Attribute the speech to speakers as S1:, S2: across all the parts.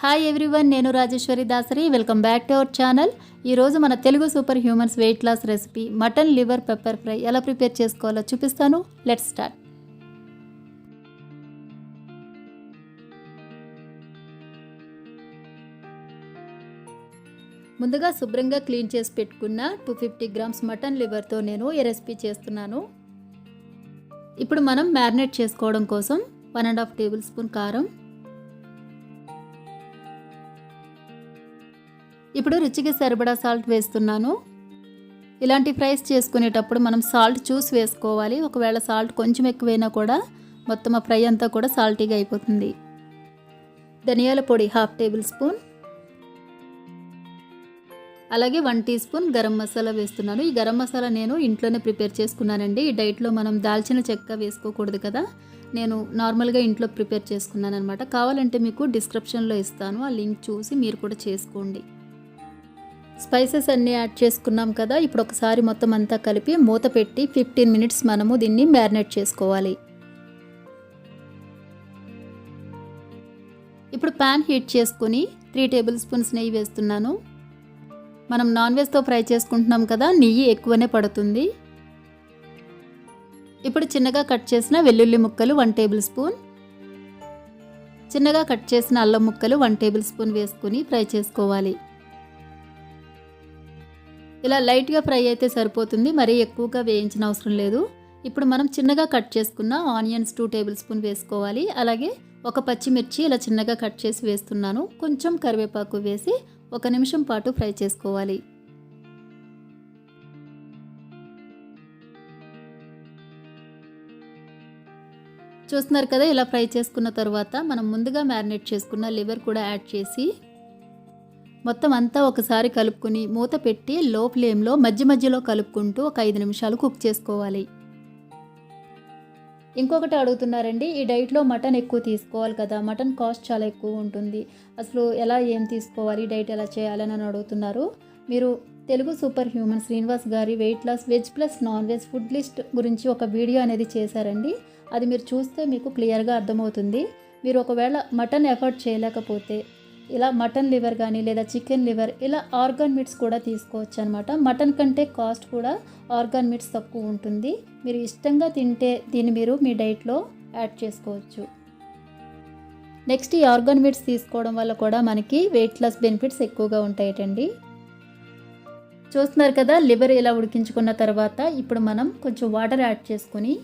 S1: Hi everyone, నేను Rajeshwari Dasari. Welcome back to our channel. ఈరోజు మన Telugu super humans weight loss recipe mutton liver pepper fry ఎలా prepare చేసుకోవాలో చూపిస్తాను. Let's start. ముందుగా శుభ్రంగా క్లీన్ చేసి పెట్టుకున్న 250 గ్రామ్స్ మటన్ లివర్తో నేను ఈ రెసిపీ చేస్తున్నాను. ఇప్పుడు మనం మ్యారినేట్ చేసుకోవడం కోసం 1.5 టేబుల్ స్పూన్ కారం, ఇప్పుడు రుచికి సరిపడా సాల్ట్ వేస్తున్నాను. ఇలాంటి ఫ్రైస్ చేసుకునేటప్పుడు మనం సాల్ట్ చూసి వేసుకోవాలి. ఒకవేళ సాల్ట్ కొంచెం ఎక్కువైనా కూడా మొత్తం ఆ ఫ్రై అంతా కూడా సాల్టీగా అయిపోతుంది. ధనియాల పొడి 1/2 టేబుల్ స్పూన్, అలాగే 1 టీ స్పూన్ గరం మసాలా వేస్తున్నాను. ఈ గరం మసాలా నేను ఇంట్లోనే ప్రిపేర్ చేసుకున్నానండి. ఈ డైట్లో మనం దాల్చిన చెక్క వేసుకోకూడదు కదా, నేను నార్మల్గా ఇంట్లో ప్రిపేర్ చేసుకున్నాను అనమాట. కావాలంటే మీకు డిస్క్రిప్షన్లో ఇస్తాను, ఆ లింక్ చూసి మీరు కూడా చేసుకోండి. స్పైసెస్ అన్నీ యాడ్ చేసుకున్నాం కదా, ఇప్పుడు ఒకసారి మొత్తం అంతా కలిపి మూత పెట్టి 15 మినిట్స్ మనము దీన్ని మ్యారినేట్ చేసుకోవాలి. ఇప్పుడు ప్యాన్ హీట్ చేసుకుని 3 టేబుల్ స్పూన్స్ నెయ్యి వేస్తున్నాను. మనం నాన్ వెజ్తో ఫ్రై చేసుకుంటున్నాం కదా, నెయ్యి ఎక్కువనే పడుతుంది. ఇప్పుడు చిన్నగా కట్ చేసిన వెల్లుల్లి ముక్కలు 1 టేబుల్ స్పూన్, చిన్నగా కట్ చేసిన అల్లం ముక్కలు 1 టేబుల్ స్పూన్ వేసుకుని ఫ్రై చేసుకోవాలి. ఇలా లైట్గా ఫ్రై అయితే సరిపోతుంది, మరీ ఎక్కువగా వేయించిన అవసరం లేదు. ఇప్పుడు మనం చిన్నగా కట్ చేసుకున్న ఆనియన్స్ 2 టేబుల్ స్పూన్ వేసుకోవాలి. అలాగే ఒక పచ్చిమిర్చి ఇలా చిన్నగా కట్ చేసి వేస్తున్నాను. కొంచెం కరివేపాకు వేసి 1 నిమిషం పాటు ఫ్రై చేసుకోవాలి. చూస్తున్నారు కదా, ఇలా ఫ్రై చేసుకున్న తర్వాత మనం ముందుగా మ్యారినేట్ చేసుకున్న లివర్ కూడా యాడ్ చేసి మొత్తం అంతా ఒకసారి కలుపుకొని మూత పెట్టి లో ఫ్లేమ్లో మధ్యలో కలుపుకుంటూ ఒక 5 నిమిషాలు కుక్ చేసుకోవాలి. ఇంకొకటి అడుగుతున్నారండి, ఈ డైట్లో మటన్ ఎక్కువ తీసుకోవాలి కదా, మటన్ కాస్ట్ చాలా ఎక్కువ ఉంటుంది, అసలు ఏం తీసుకోవాలి, డైట్ ఎలా చేయాలని అడుగుతున్నారు. మీరు తెలుగు సూపర్ హ్యూమన్ శ్రీనివాస్ గారి weight loss veg plus non veg food list గురించి ఒక వీడియో అనేది చేశారండి. అది మీరు చూస్తే మీకు క్లియర్గా అర్థమవుతుంది. మీరు ఒకవేళ మటన్ ఎఫర్ట్ చేయలేకపోతే ఇలా మటన్ లివర్ కానీ లేదా చికెన్ లివర్ ఇలా ఆర్గాన్ మీట్స్ కూడా తీసుకోవచ్చు అనమాట. మటన్ కంటే కాస్ట్ కూడా ఆర్గాన్ మీట్స్ తక్కువ ఉంటుంది. మీరు ఇష్టంగా తింటే దీన్ని మీరు మీ డైట్లో యాడ్ చేసుకోవచ్చు. నెక్స్ట్ ఈ ఆర్గాన్ మీట్స్ తీసుకోవడం వల్ల కూడా మనకి వెయిట్ లాస్ బెనిఫిట్స్ ఎక్కువగా ఉంటాయటండి. చూస్తున్నారు కదా, లివర్ ఇలా ఉడికించుకున్న తర్వాత ఇప్పుడు మనం కొంచెం వాటర్ యాడ్ చేసుకొని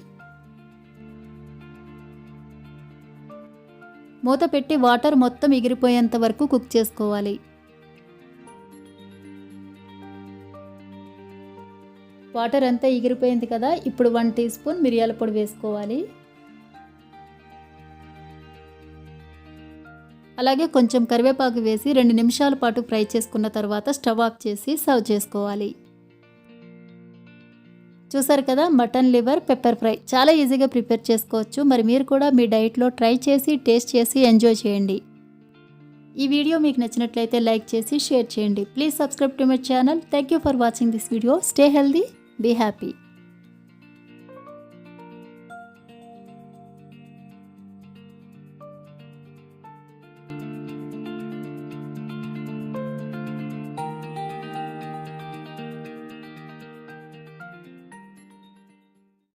S1: మూత పెట్టి వాటర్ మొత్తం ఎగిరిపోయేంత వరకు కుక్ చేసుకోవాలి. వాటర్ అంతా ఎగిరిపోయింది కదా, ఇప్పుడు 1 టీ స్పూన్ మిరియాల పొడి వేసుకోవాలి. అలాగే కొంచెం కరివేపాకు వేసి 2 నిమిషాల పాటు ఫ్రై చేసుకున్న తర్వాత స్టవ్ ఆఫ్ చేసి సర్వ్ చేసుకోవాలి. చూసారు కదా, మటన్ లివర్ పెప్పర్ ఫ్రై చాలా ఈజీగా ప్రిపేర్ చేసుకోవచ్చు. మరి మీరు కూడా మీ డైట్లో ట్రై చేసి టేస్ట్ చేసి ఎంజాయ్ చేయండి. ఈ వీడియో మీకు నచ్చినట్లయితే లైక్ చేసి షేర్ చేయండి. Please subscribe to my channel. Thank you for watching this video. Stay healthy, be happy.